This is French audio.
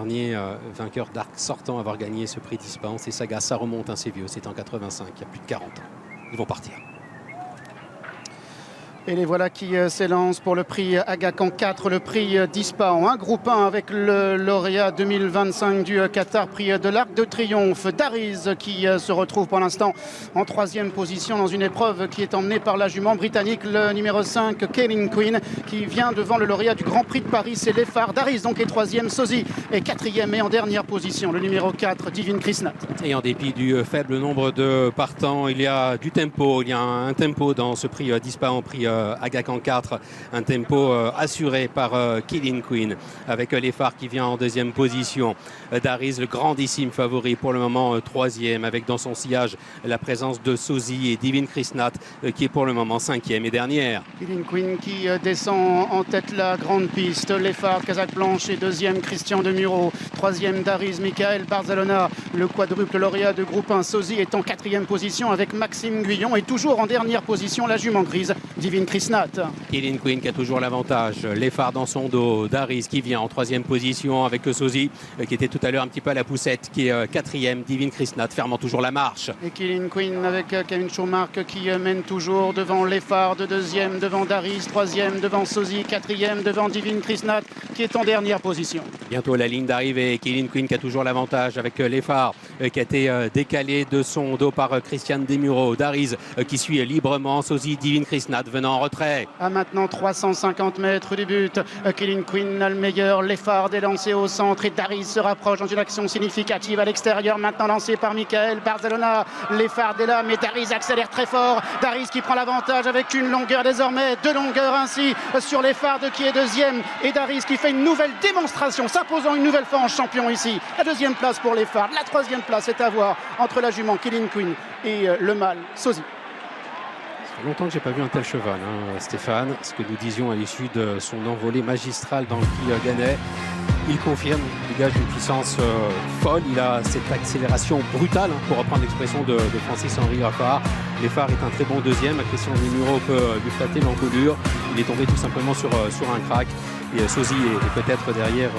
Dernier vainqueur d'arc sortant à avoir gagné ce prix d'Ispahan, c'est Saga. Ça remonte, c'est vieux, c'est en 85, il y a plus de 40 ans. Ils vont partir. Et les voilà qui s'élancent pour le prix Aga Khan 4, le prix d'Ispahan. Un groupe 1 avec le lauréat 2025 du Qatar, prix de l'Arc de Triomphe. Dariz qui se retrouve pour l'instant en 3e position dans une épreuve qui est emmenée par la jument britannique, le numéro 5, Kaylin Quinn, qui vient devant le lauréat du Grand Prix de Paris, c'est Lefar. Dariz donc est 3e, Sozi est 4e et en dernière position, le numéro 4, Divine Krishnat. Et en dépit du faible nombre de partants, il y a du tempo, il y a un tempo dans ce prix d'Ispahan, prix Aga Khan 4, un tempo assuré par Kaylin Quinn, avec Lefar qui vient en 2e position. Dariz, le grandissime favori pour le moment 3e, avec dans son sillage la présence de Sozi et Divine Krishnat qui est pour le moment 5e et dernière. Kaylin Quinn qui descend en tête la grande piste. Lefar, Kazakh Blanche et 2e Christian Demuro. 3e Dariz, Michael Barzalona, le quadruple lauréat de groupe 1. Sozi est en 4e position avec Maxime Guyon et toujours en dernière position la jument grise, Divine Krishnat. Kaylin Quinn qui a toujours l'avantage, Lefar dans son dos, Dariz qui vient en 3e position avec Sozi qui était tout à l'heure un petit peu à la poussette, qui est 4e, Divine Krishnat fermant toujours la marche. Et Kaylin Quinn avec Kevin Schumacher qui mène toujours devant Lefar, de 2e, devant Dariz, 3e, devant Sozi, 4e, devant Divine Krishnat qui est en dernière position. Bientôt la ligne d'arrivée, Kaylin Quinn qui a toujours l'avantage avec Lefar qui a été décalé de son dos par Christian Demuro. Dariz qui suit librement, Sozi, Divine Krishnat venant en retrait. À maintenant 350 mètres du but, Kaylin Quinn a le meilleur, Lefar est lancé au centre et Dariz se rapproche dans une action significative à l'extérieur, maintenant lancé par Michael Barzalona. Lefar est là, mais Dariz accélère très fort. Dariz qui prend l'avantage avec une longueur désormais, 2 longueurs ainsi sur Lefar qui est 2e et Dariz qui fait une nouvelle démonstration, s'imposant une nouvelle fois en champion ici. La 2e place pour Lefar, la 3e place est à voir entre la jument Kaylin Quinn et le mâle Sozi. Ça fait longtemps que j'ai pas vu un tel cheval, Stéphane. Ce que nous disions à l'issue de son envolée magistrale dans le prix Gannet. Il confirme, il dégage une puissance folle. Il a cette accélération brutale, pour reprendre l'expression de Francis-Henri Raffard. Lefar est un très bon 2e. Christian Demuro peut lui flatter l'encolure. Il est tombé tout simplement sur un crack. Et Sozi est peut-être derrière.